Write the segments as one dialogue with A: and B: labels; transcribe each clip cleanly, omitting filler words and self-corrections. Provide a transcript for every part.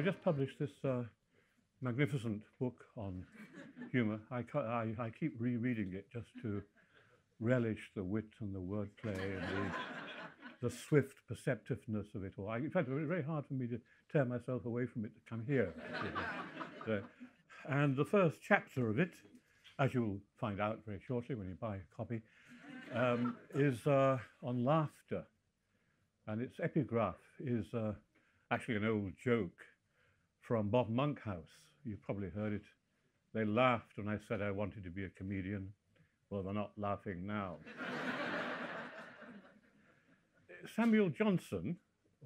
A: I've just published this magnificent book on humour. I keep rereading it just to relish the wit and the wordplay and the swift perceptiveness of it all. In fact, it was very hard for me to tear myself away from it to come here. And the first chapter of it, as you'll find out very shortly when you buy a copy, is on laughter. And its epigraph is actually an old joke from Bob Monkhouse. You've probably heard it. They laughed when I said I wanted to be a comedian. Well, they're not laughing now. Samuel Johnson,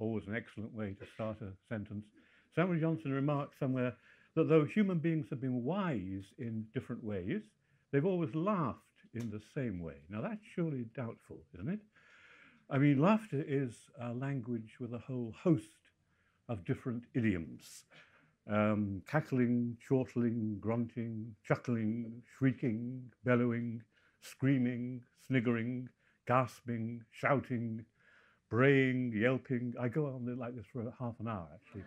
A: always an excellent way to start a sentence, Samuel Johnson remarked somewhere that though human beings have been wise in different ways, they've always laughed in the same way. Now that's surely doubtful, isn't it? I mean, laughter is a language with a whole host of different idioms. Cackling, chortling, grunting, chuckling, shrieking, bellowing, screaming, sniggering, gasping, shouting, braying, yelping. I go on like this for half an hour, actually.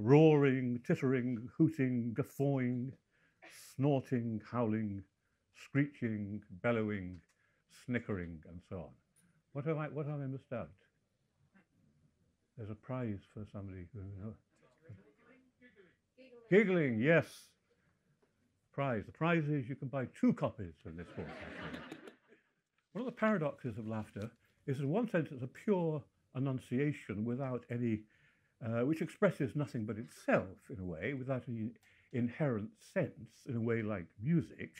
A: Roaring, tittering, hooting, guffawing, snorting, howling, screeching, bellowing, snickering, and so on. What have I missed out? There's a prize for somebody who knows. Giggling, yes. Prize. The prize is you can buy 2 copies of this book. One of the paradoxes of laughter is, in one sense, it's a pure enunciation without any, which expresses nothing but itself in a way, without any inherent sense, in a way like music.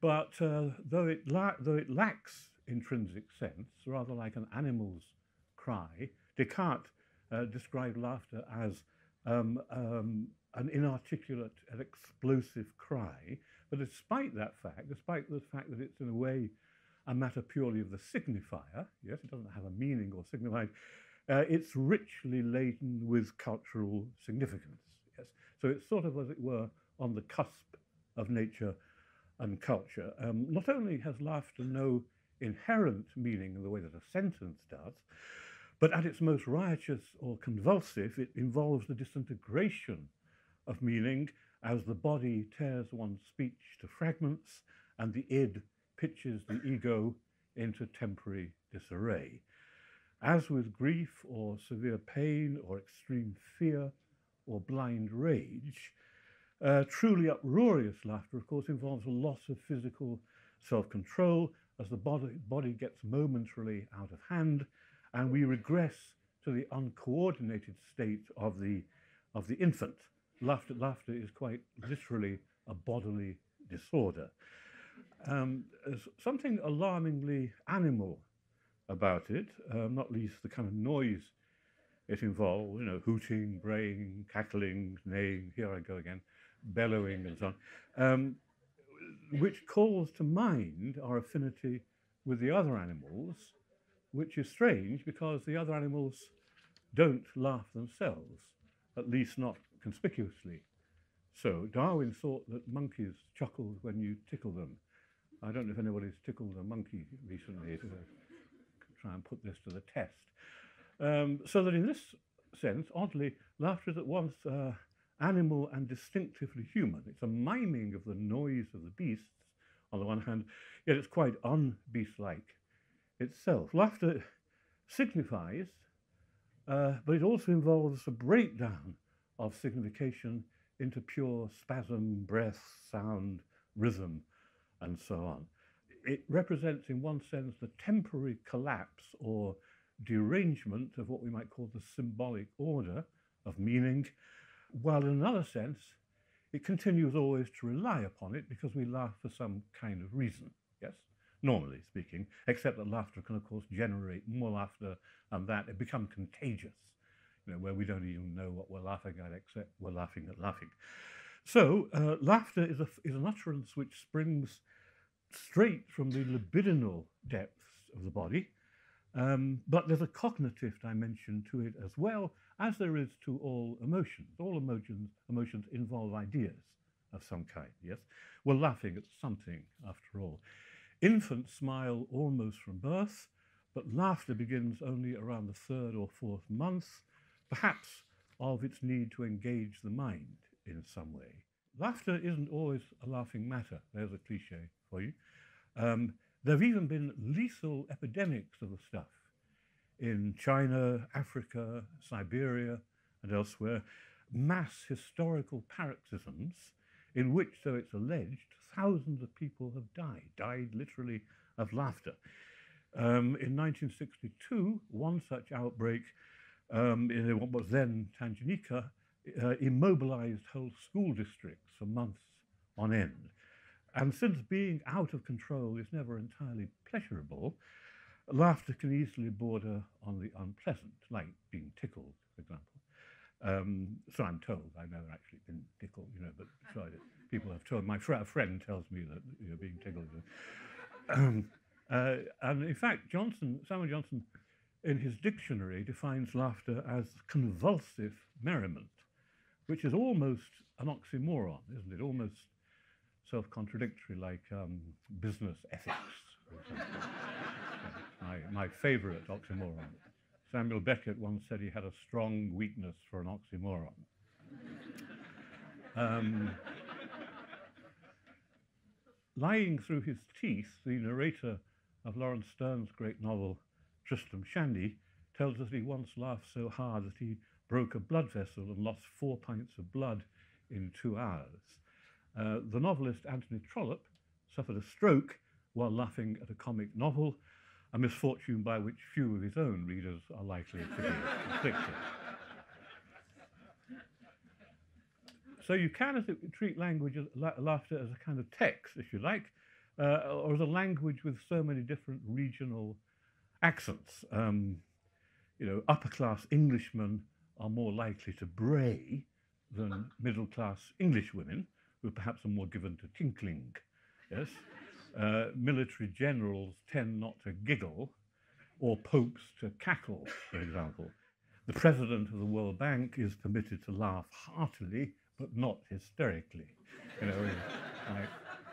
A: But though it lacks intrinsic sense, rather like an animal's cry, Descartes described laughter as an inarticulate and explosive cry. But despite that fact, despite the fact that it's in a way a matter purely of the signifier, yes, it doesn't have a meaning or signified, it's richly laden with cultural significance. Yes, so it's sort of, as it were, on the cusp of nature and culture. Not only has laughter no inherent meaning in the way that a sentence does, but at its most riotous or convulsive, it involves the disintegration of meaning as the body tears one's speech to fragments and the id pitches the ego into temporary disarray. As with grief or severe pain or extreme fear or blind rage, truly uproarious laughter, of course, involves a loss of physical self-control as the body gets momentarily out of hand and we regress to the uncoordinated state of the infant. Laughter is quite literally a bodily disorder. There's something alarmingly animal about it, not least the kind of noise it involves, hooting, braying, cackling, neighing, here I go again, bellowing and so on, which calls to mind our affinity with the other animals, which is strange because the other animals don't laugh themselves, at least not conspicuously. So Darwin thought that monkeys chuckled when you tickle them. I don't know if anybody's tickled a monkey recently to try and put this to the test. So that in this sense, oddly, laughter is at once animal and distinctively human. It's a miming of the noise of the beasts on the one hand, yet it's quite unbeast-like itself. Laughter signifies, but it also involves a breakdown of signification into pure spasm, breath, sound, rhythm, and so on. It represents, in one sense, the temporary collapse or derangement of what we might call the symbolic order of meaning, while in another sense, it continues always to rely upon it because we laugh for some kind of reason, yes? Normally speaking, except that laughter can, of course, generate more laughter and that it becomes contagious, where we don't even know what we're laughing at, except we're laughing at laughing. So laughter is an utterance which springs straight from the libidinal depths of the body, but there's a cognitive dimension to it as well, as there is to all emotions. All emotions involve ideas of some kind, yes? We're laughing at something, after all. Infants smile almost from birth, but laughter begins only around the 3rd or 4th month, perhaps of its need to engage the mind in some way. Laughter isn't always a laughing matter. There's a cliche for you. There have even been lethal epidemics of the stuff in China, Africa, Siberia, and elsewhere, mass historical paroxysms in which, so it's alleged, thousands of people have died literally of laughter. In 1962, one such outbreak in what was then Tanganyika immobilized whole school districts for months on end. And since being out of control is never entirely pleasurable, laughter can easily border on the unpleasant, like being tickled, for example. So I'm told. I've never actually been tickled, but sorry, people have told. My friend tells me that being tickled. And in fact, Samuel Johnson, in his dictionary, defines laughter as convulsive merriment, which is almost an oxymoron, isn't it? Almost self-contradictory, like business ethics, for example. My favourite oxymoron. Samuel Beckett once said he had a strong weakness for an oxymoron. Lying through his teeth, the narrator of Lawrence Sterne's great novel, Tristram Shandy, tells us he once laughed so hard that he broke a blood vessel and lost 4 pints of blood in 2 hours. The novelist Anthony Trollope suffered a stroke while laughing at a comic novel, a misfortune by which few of his own readers are likely to be afflicted. So you can treat language, laughter, as a kind of text, if you like, or as a language with so many different regional accents. Upper-class Englishmen are more likely to bray than middle-class English women, who perhaps are more given to tinkling. Yes, military generals tend not to giggle, or popes to cackle, for example. The president of the World Bank is permitted to laugh heartily, but not hysterically. He might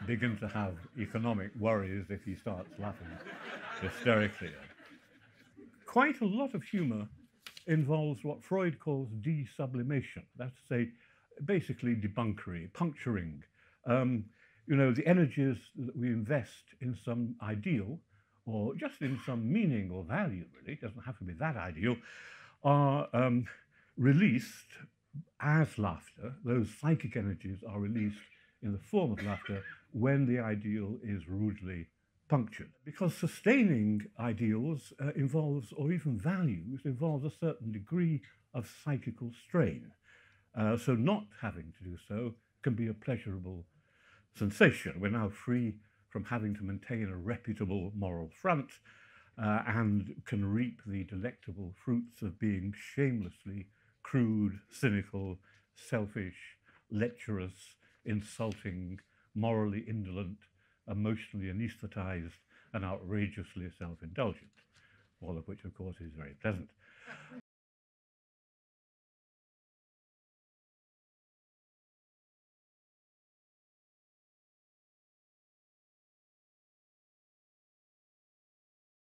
A: begin to have economic worries if he starts laughing hysterically. Quite a lot of humour involves what Freud calls de-sublimation. That's to say, basically debunkery, puncturing. The energies that we invest in some ideal, or just in some meaning or value, really, it doesn't have to be that ideal, are released as laughter. Those psychic energies are released in the form of laughter when the ideal is rudely punctured. Because sustaining ideals involves, or even values, involves a certain degree of psychical strain. So not having to do so can be a pleasurable sensation. We're now free from having to maintain a reputable moral front and can reap the delectable fruits of being shamelessly crude, cynical, selfish, lecherous, insulting, morally indolent, emotionally anaesthetized, and outrageously self-indulgent, all of which, of course, is very pleasant.